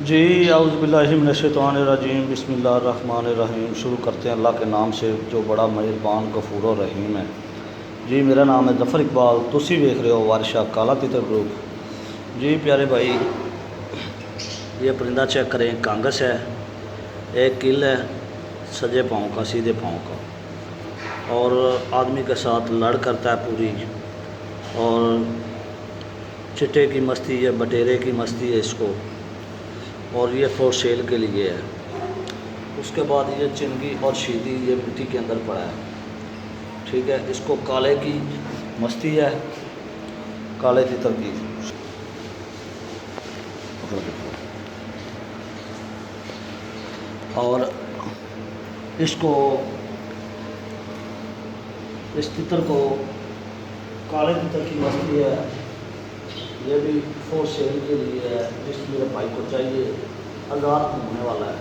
जी औज़ुबिल्लाहिमिनश्शैतानिर्रजीम बिस्मिल्लाहिर्रहमानिर्रहीम। शुरू करते हैं अल्लाह के नाम से जो बड़ा मेहरबान गफूर और रहीम है। जी मेरा नाम है ज़फ़र इकबाल, तुसी देख रहे हो वारिशा काला तितर ग्रुप। जी प्यारे भाई, ये परिंदा चेक करें, कांगस है, एक किल है, सजे पाँव का, सीधे पाँव का, और आदमी के साथ लड़ करता है पूरी, और चिट्टे की मस्ती है, बटेरे की मस्ती है इसको, और ये फॉर सेल के लिए है। उसके बाद ये चिंगी और शीदी ये मिट्टी के अंदर पड़ा है, ठीक है। इसको काले की मस्ती है, काले तितर की। और इसको, इस तितर को काले तितर की मस्ती है, ये भी फॉर सेल के लिए है। जिस मेरे भाई को चाहिए, आज़ाद घूमने वाला है,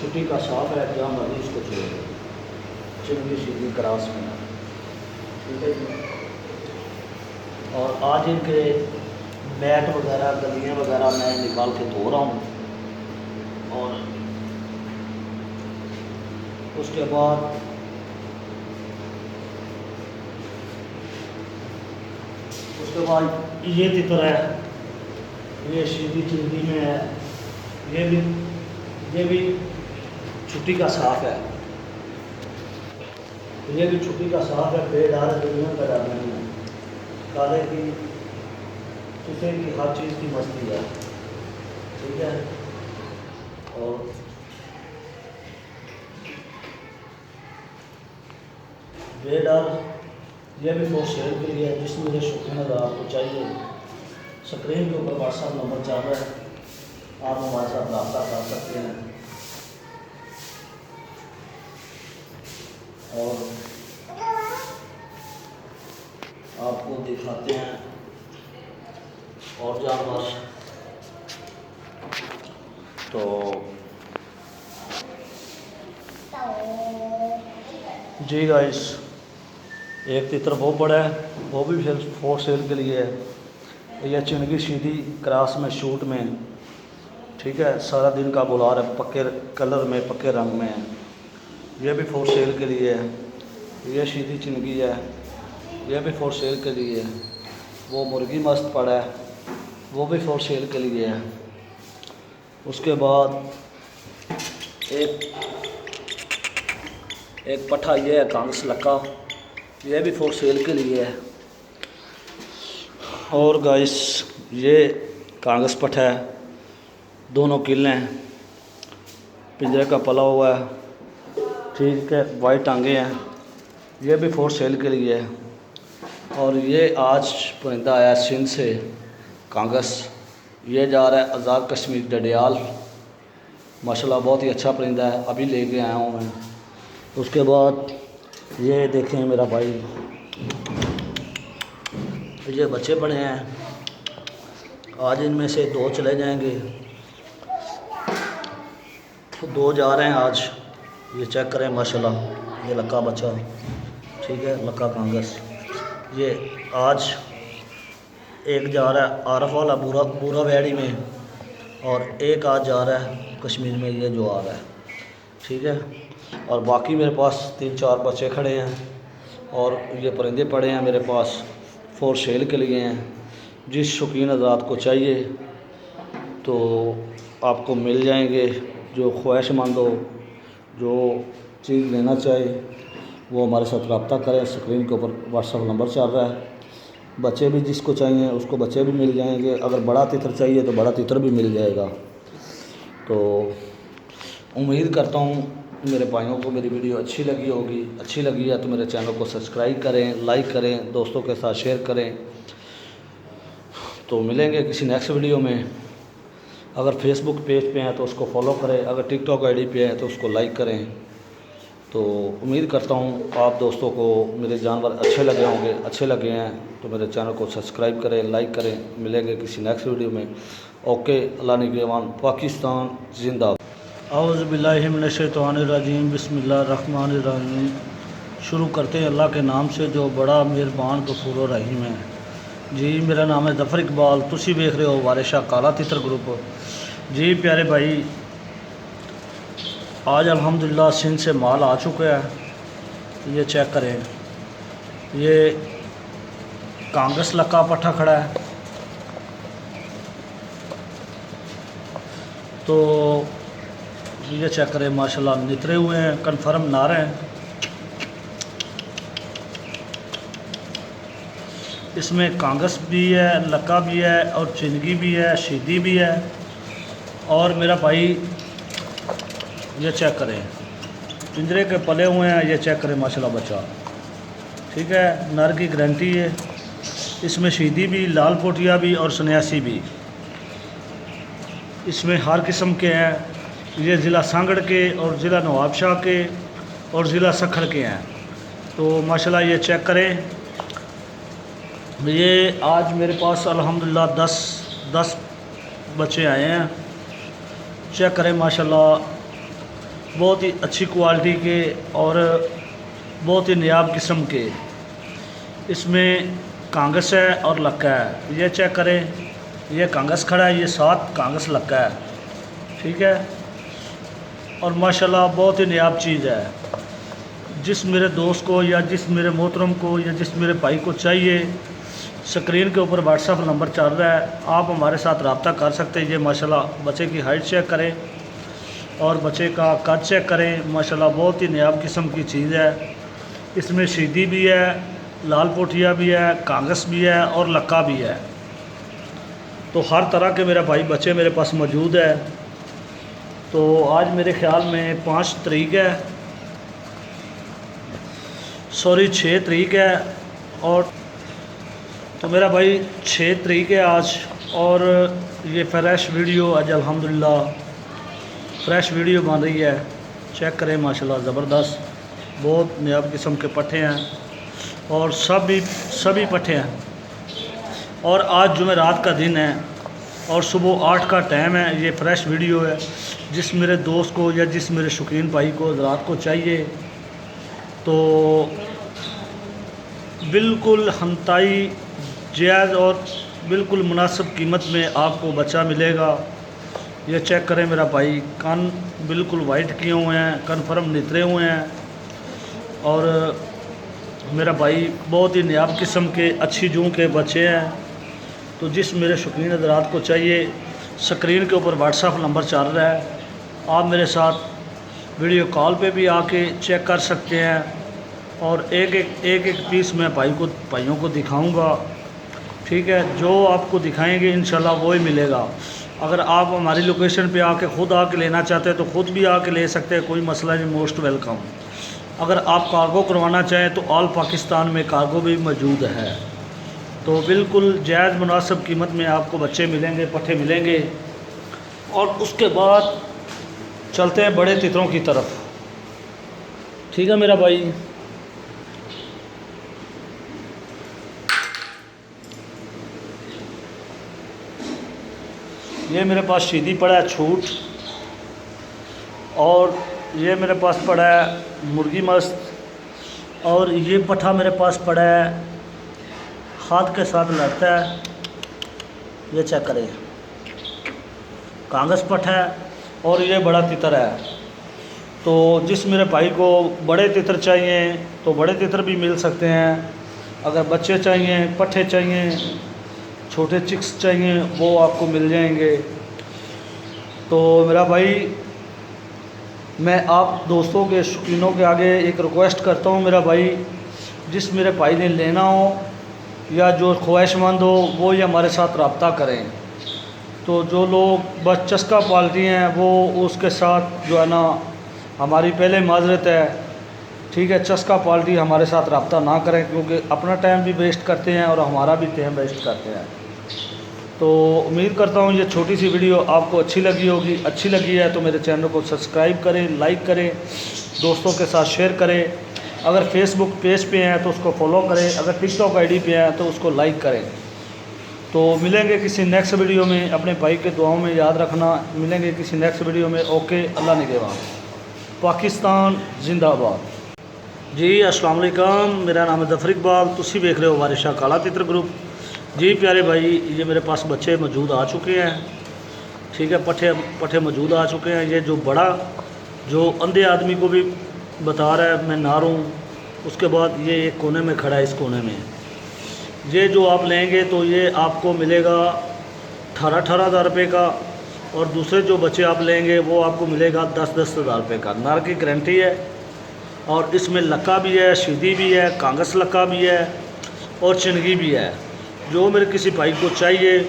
छुट्टी का साफ है, जहाँ मर्जी इसको छोड़ दो, चिंगी शीदी क्रास में, ठीक है जी। और आज इनके मैट वगैरह, गलियाँ वगैरह मैं निकाल के धो रहा हूँ, और उसके बाद ये तितर है, ये शीदी चिंगी में है, ये भी छुट्टी का साफ है, ये भी छुट्टी का साफ है, बेडार दुनिया का डर नहीं है, काले की किसी की हर चीज़ की मस्ती है, ठीक है। और बेडार ये भी फॉर सेल के लिए है। जिस मेरे शौकीन आपको चाहिए, स्क्रीन के ऊपर व्हाट्सअप नंबर चल रहा है, आप हमारे साथ रब्ता कर सकते हैं। और आपको दिखाते हैं और जानवर। तो जी गाइस, एक तितर वो बड़ा है, वो भी फिर फॉर सेल के लिए है। यह चिंगी शीदी क्रास में, शूट में, ठीक है। सारा दिन का बुलार है, पक्के कलर में, पक्के रंग में है। यह भी फॉर सेल के लिए है। यह शीदी चिंगी है, यह भी फॉर सेल के लिए है। वो मुर्गी मस्त पड़ा है, वो भी फॉर सेल के लिए है। उसके बाद एक पट्ठा ये है, कांग्रेस लक्का, यह भी फॉर सेल के लिए है। और गाइस, ये कांग्रेस पट्ठा है, दोनों किले हैं, पिंजरे का पला हुआ है, ठीक है। वाइट टांगे हैं, ये भी फॉर सेल के लिए है। और ये आज परिंदा आया सिंध से, कांगस, ये जा रहा है आज़ाद कश्मीर डडियाल, माशाल्लाह बहुत ही अच्छा परिंदा है, अभी लेके आया हूँ मैं। उसके बाद ये देखें मेरा भाई, ये बच्चे बड़े हैं, आज इनमें से 2 चले जाएंगे, तो 2 जा रहे हैं आज। ये चेक करें माशाल्लाह, ये लक्का बच्चा, ठीक है, लक्का कांगस। ये आज एक जा रहा है आरफ वाला बूरा वैड़ी में, और एक आज जा रहा है कश्मीर में, ये जो आ रहा है, ठीक है। और बाकी मेरे पास 3-4 बच्चे खड़े हैं, और ये परिंदे पड़े हैं मेरे पास, फॉर सेल के लिए हैं। जिस शौकीन आज़ाद को चाहिए तो आपको मिल जाएंगे। जो ख्वाहिशमंद हो, जो चीज़ लेना चाहे, वो हमारे साथ रब्ता करें। स्क्रीन के ऊपर व्हाट्सअप नंबर चल रहा है। बच्चे भी जिसको चाहिए उसको बच्चे भी मिल जाएंगे। अगर बड़ा तितर चाहिए तो बड़ा तितर भी मिल जाएगा। तो उम्मीद करता हूँ मेरे भाइयों को मेरी वीडियो अच्छी लगी होगी। अच्छी लगी है तो मेरे चैनल को सब्सक्राइब करें, लाइक करें, दोस्तों के साथ शेयर करें। तो मिलेंगे किसी नेक्स्ट वीडियो में। अगर फेसबुक पेज पे हैं तो उसको फॉलो करें, अगर टिकटॉक आईडी पे हैं तो उसको लाइक करें। तो उम्मीद करता हूँ आप दोस्तों को मेरे जानवर अच्छे लगे होंगे। अच्छे लगे हैं तो मेरे चैनल को सब्सक्राइब करें, लाइक करें। मिलेंगे किसी नेक्स्ट वीडियो में। ओके, अल्लाह निगहबान, पाकिस्तान जिंदाबाद। औज़ु बिल्लाहि मिनश शैतानिर रजीम, बिस्मिल्लाहिर्रहमानिर्रहीम। शुरू करते हैं अल्लाह के नाम से जो बड़ा मेहरबान गफूर रहीम है। जी मेरा नाम है ज़फ़र इकबाल, तुसी देख रहे हो वारिशा काला तितर ग्रुप। जी प्यारे भाई, आज अल्हम्दुलिल्लाह सिंध से माल आ चुका है। ये चेक करें, ये कांग्रेस लक्का पट्ठा खड़ा है। तो ये चेक करें, माशाल्लाह नितरे हुए हैं, कन्फर्म नार हैं। इसमें कांग्रेस भी है, लक्का भी है, और चिनगी भी है, शीदी भी है। और मेरा भाई ये चेक करें, पिंजरे के पले हुए हैं। ये चेक करें माशाल्लाह बच्चा, ठीक है, नर की गारंटी है। इसमें शीदी भी, लाल पोटिया भी और सन्यासी भी, इसमें हर किस्म के हैं। ये ज़िला सांगड़ के और ज़िला नवाबशाह के और ज़िला सखर के हैं। तो माशाल्लाह ये चेक करें। ये आज मेरे पास अल्हम्दुलिल्लाह 10 बच्चे आए हैं। चेक करें माशाल्लाह, बहुत ही अच्छी क्वालिटी के और बहुत ही नायाब किस्म के। इसमें कांग्रेस है और लक्का है। ये चेक करें, ये कांग्रेस खड़ा है, ये 7 कांग्रेस लक्का है, ठीक है। और माशाल्लाह बहुत ही नायाब चीज़ है। जिस मेरे दोस्त को या जिस मेरे मोहतरम को या जिस मेरे भाई को चाहिए, स्क्रीन के ऊपर व्हाट्सएप नंबर चल रहा है, आप हमारे साथ रब्ता कर सकते हैं। ये माशाल्लाह बच्चे की हाइट चेक करें और बच्चे का कद चेक करें। माशाल्लाह बहुत ही नायाब किस्म की चीज़ है। इसमें शीदी भी है, लाल पोठिया भी है, कांग्रेस भी है और लक्का भी है। तो हर तरह के मेरा भाई बच्चे मेरे पास मौजूद है। तो आज मेरे ख्याल में 5 तारीख है, सॉरी 6 तारीख है। और तो मेरा भाई 6 तारीख है आज। और ये फ्रेश वीडियो आज अल्हम्दुलिल्लाह फ्रेश वीडियो बन रही है। चेक करें माशाल्लाह ज़बरदस्त, बहुत नायाब किस्म के पट्ठे हैं और सभी पट्ठे हैं। और आज जुमेरात का दिन है और सुबह 8 का टाइम है। ये फ्रेश वीडियो है। जिस मेरे दोस्त को या जिस मेरे शौकीन भाई को रात को चाहिए तो बिल्कुल हमताई जायज़ और बिल्कुल मुनासिब कीमत में आपको बच्चा मिलेगा। ये चेक करें मेरा भाई, कान बिल्कुल वाइट किए हुए हैं, कन्फर्म नितरे हुए हैं। और मेरा भाई बहुत ही नायाब किस्म के अच्छी जूं के बच्चे हैं। तो जिस मेरे शौकीन हज़रात को चाहिए, स्क्रीन के ऊपर व्हाट्सएप नंबर चल रहा है, आप मेरे साथ वीडियो कॉल पे भी आके चेक कर सकते हैं। और एक पीस मैं भाइयों को दिखाऊंगा, ठीक है। जो आपको दिखाएंगे इंशाल्लाह वो ही मिलेगा। अगर आप हमारी लोकेशन पे आके ख़ुद आके लेना चाहते हैं तो ख़ुद भी आके ले सकते हैं, कोई मसला नहीं, मोस्ट वेलकम। अगर आप कार्गो करवाना चाहें तो ऑल पाकिस्तान में कार्गो भी मौजूद है। तो बिल्कुल जायज़ मुनासिब कीमत में आपको बच्चे मिलेंगे, पट्ठे मिलेंगे। और उसके बाद चलते हैं बड़े तितरों की तरफ, ठीक है मेरा भाई। ये मेरे पास शीदी पड़ा है छूट, और ये मेरे पास पड़ा है मुर्गी मस्त, और ये पट्ठा मेरे पास पड़ा है हाथ के साथ लड़ता है। ये चेक करें, कांग्रेस पट्ठा है और ये बड़ा तितर है। तो जिस मेरे भाई को बड़े तितर चाहिए तो बड़े तितर भी मिल सकते हैं। अगर बच्चे चाहिए, पट्ठे चाहिए, छोटे चिक्स चाहिए, वो आपको मिल जाएंगे। तो मेरा भाई, मैं आप दोस्तों के शौकीनों के आगे एक रिक्वेस्ट करता हूँ मेरा भाई, जिस मेरे भाई ने लेना हो या जो ख्वाहिशमंद हो वो ये हमारे साथ रब्ता करें। तो जो लोग बस चस्का पालती हैं वो उसके साथ जो है ना, हमारी पहले माजरत है, ठीक है। चस्का पालती हमारे साथ रब्ता ना करें, क्योंकि अपना टाइम भी वेस्ट करते हैं और हमारा भी टाइम वेस्ट करते हैं। तो उम्मीद करता हूँ ये छोटी सी वीडियो आपको अच्छी लगी होगी। अच्छी लगी है तो मेरे चैनल को सब्सक्राइब करें, लाइक करें, दोस्तों के साथ शेयर करें। अगर फेसबुक पेज पे हैं तो उसको फॉलो करें, अगर टिकटॉक आईडी पे हैं तो उसको लाइक करें। तो मिलेंगे किसी नेक्स्ट वीडियो में। अपने भाई के दुआओं में याद रखना। मिलेंगे किसी नेक्स्ट वीडियो में। ओके, अल्लाह निगहबान। पाकिस्तान जिंदाबाद। जी अस्सलाम वालेकुम, मेरा नाम है जफर इकबाल, तुसी देख रहे हो वारिशा काला तितर ग्रुप। जी प्यारे भाई, ये मेरे पास बच्चे मौजूद आ चुके हैं, ठीक है, पट्ठे पट्ठे मौजूद आ चुके हैं। ये जो बड़ा जो अंधे आदमी को भी बता रहा है मैं नार हूँ, उसके बाद ये एक कोने में खड़ा है, इस कोने में ये जो आप लेंगे तो ये आपको मिलेगा 18,000 रुपये का, और दूसरे जो बच्चे आप लेंगे वो आपको मिलेगा 10,000 रुपये का। नार की गारंटी है, और इसमें लक्का भी है, शीदी भी है, कांगस लक्का भी है और चिनगी भी है। जो मेरे किसी भाई को चाहिए,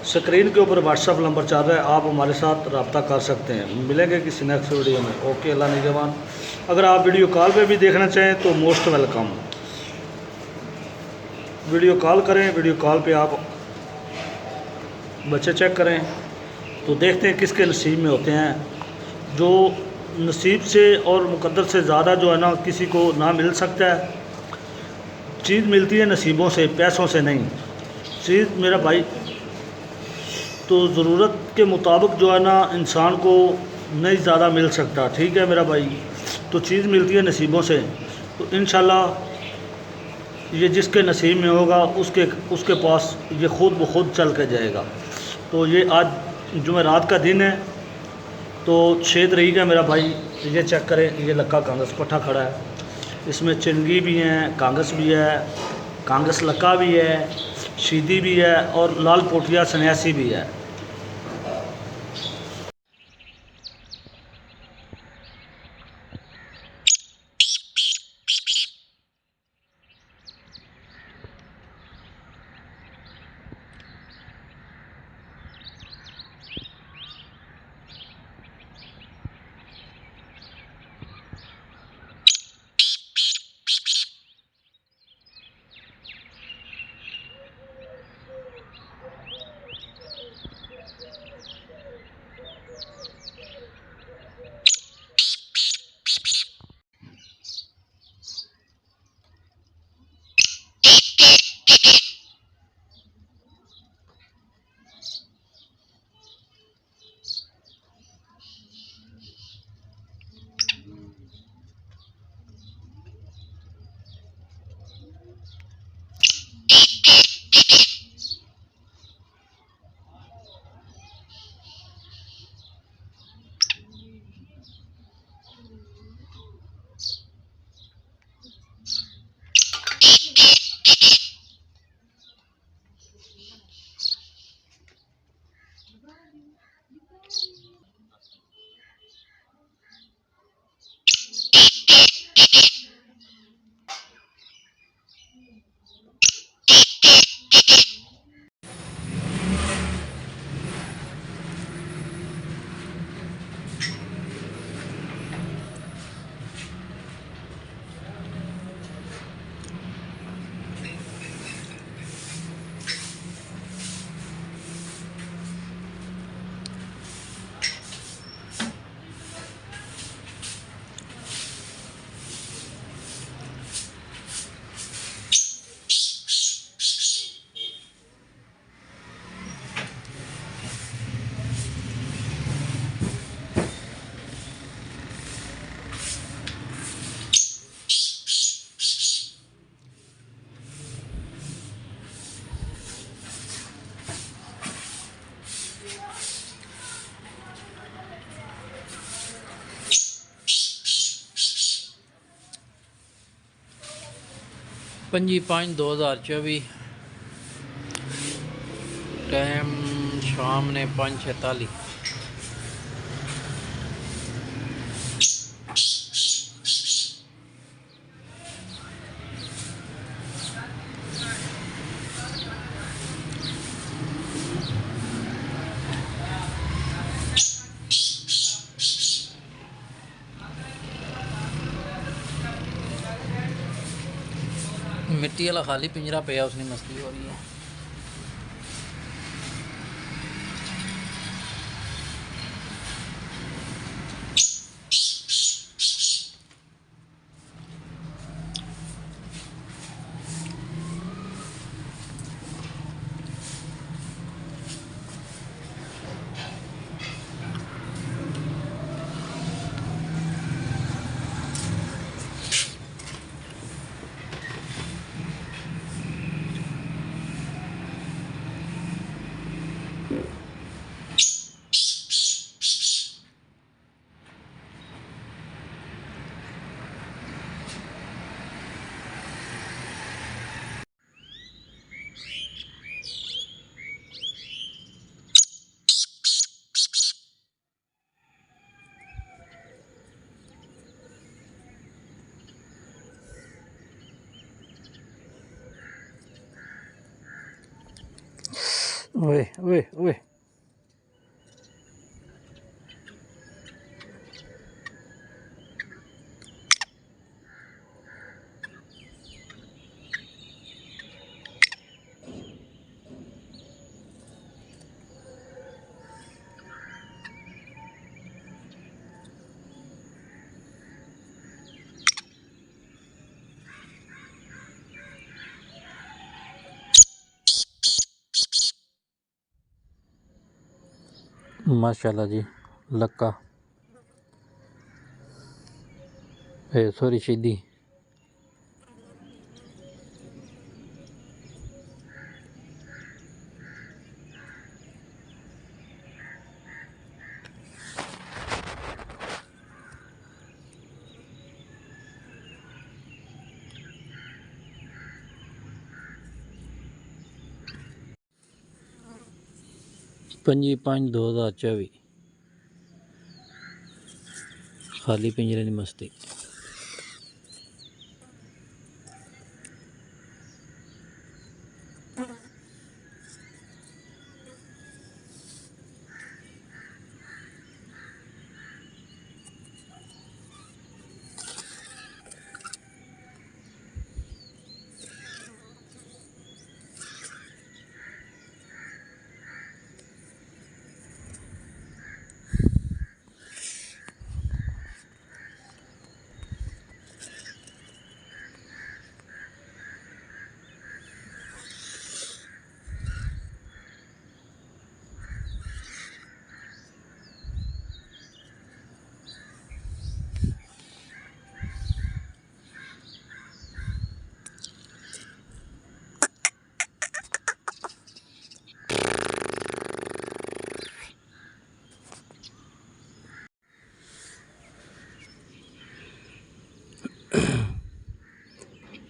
स्क्रीन के ऊपर व्हाट्सअप नंबर चल रहा है, आप हमारे साथ रब्ता कर सकते हैं। मिलेंगे किसी नेक्स्ट वीडियो में। ओके, अल्लाह निगहबान। अगर आप वीडियो कॉल पे भी देखना चाहें तो मोस्ट वेलकम, वीडियो कॉल करें। वीडियो कॉल पे आप बच्चे चेक करें तो देखते हैं किसके नसीब में होते हैं। जो नसीब से और मुकद्दर से ज़्यादा जो है ना, किसी को ना मिल सकता है। चीज़ मिलती है नसीबों से, पैसों से नहीं। चीज़ मेरा भाई तो ज़रूरत के मुताबिक जो है ना इंसान को नहीं ज़्यादा मिल सकता, ठीक है मेरा भाई। तो चीज़ मिलती है नसीबों से, तो इंशाल्लाह ये जिसके नसीब में होगा उसके पास ये ख़ुद ब खुद चल के जाएगा। तो ये आज जुमेरात का दिन है, तो 6 तारीख है मेरा भाई। ये चेक करें, ये लक्का कांगस पट्ठा खड़ा है, इसमें चिनगी भी हैं, कांगस भी है, कांगस लक्का भी है, शीदी भी है और लाल पोटिया सन्यासी भी है। पंजी 5/2024, टाइम शाम ने 5:46। मिट्टी वाला खाली पिंजरा पे उसने मस्ती हो रही है। ਓਏ ਓਏ ਓਏ माशाल्लाह जी लक्का सॉरी शिदी पंजी 5/2024 खाली पिंजरे की मस्ती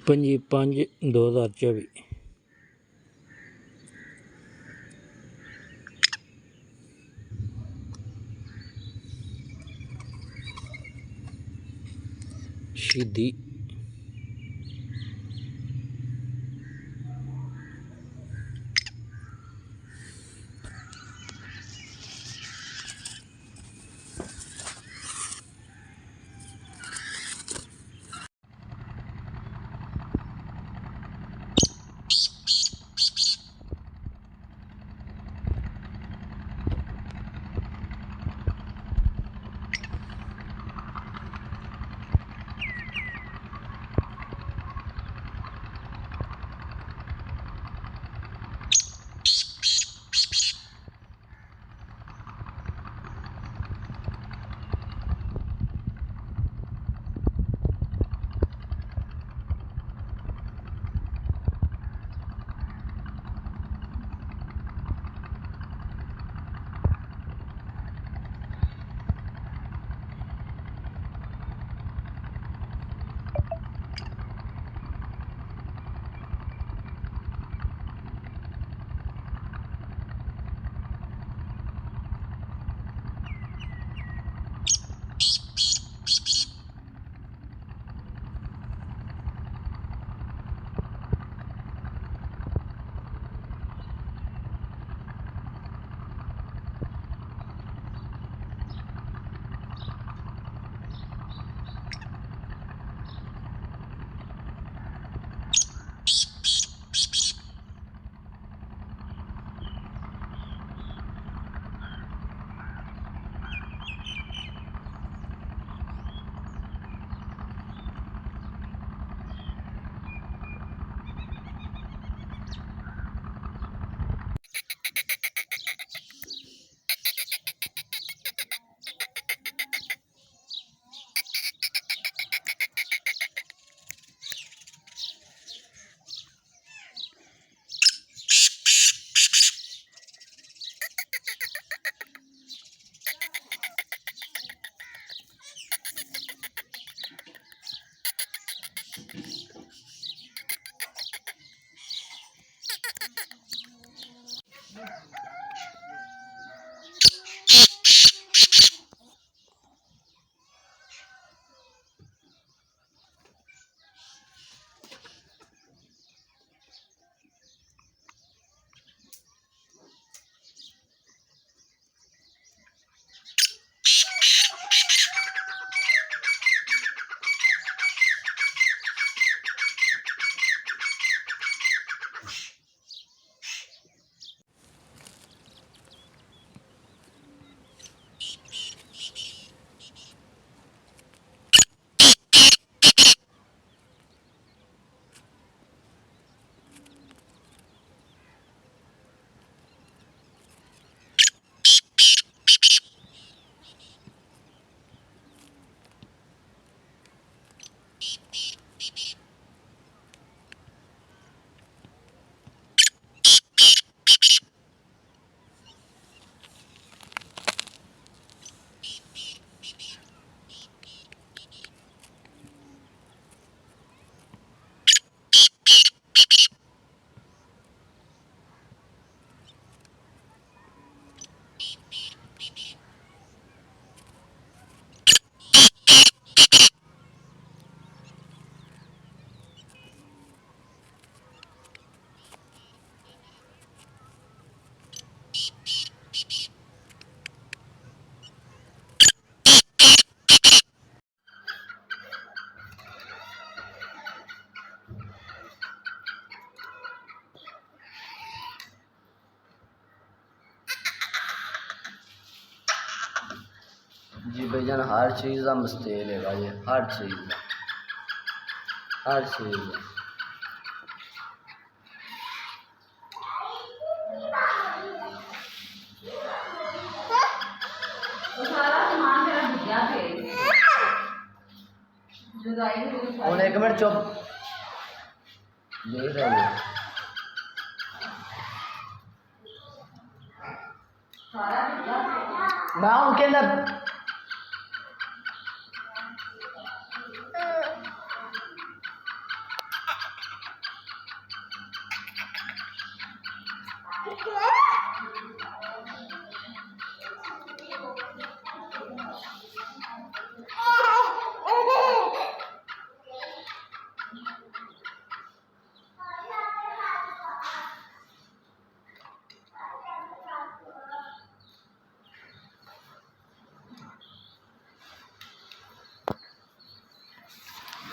पंजी 5/2024 शिदी जी भाईजान हर चीज़ का मस्तेल है जी, हर चीज़ का, हर चीज़ का। और एक मिनट चुप देख रहे हैं मैं उनके अंदर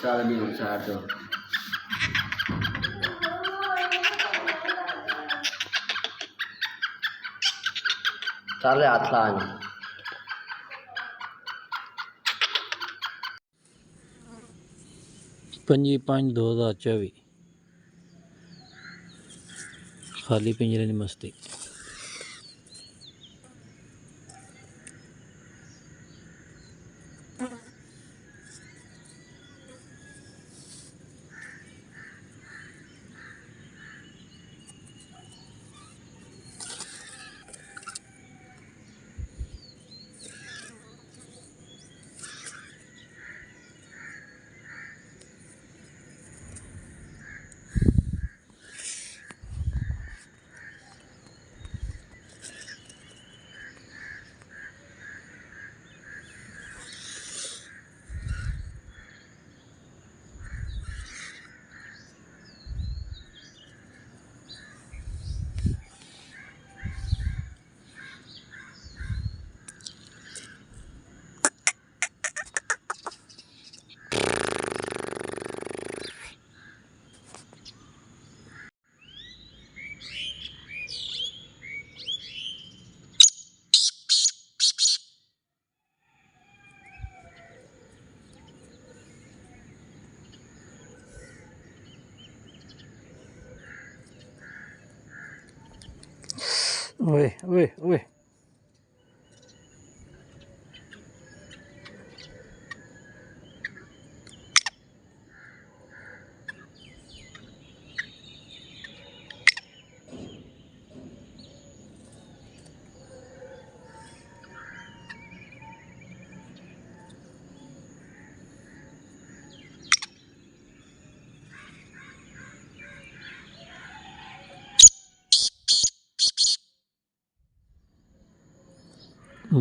चल भी हूँ साइड तो चल हाथ ला 5/5/2024 खाली पिंजरे की मस्ती। ओए ओए ओए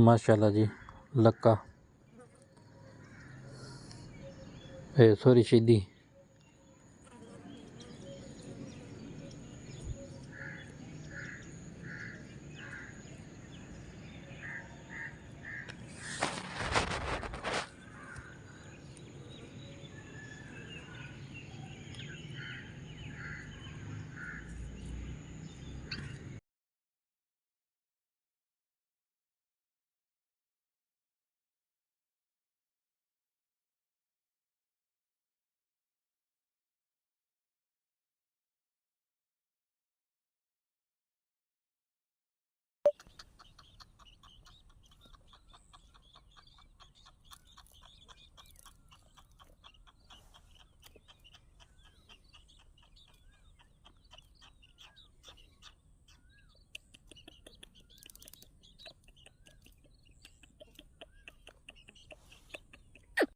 माशाल्लाह जी। लक्का सॉरी शिद्दी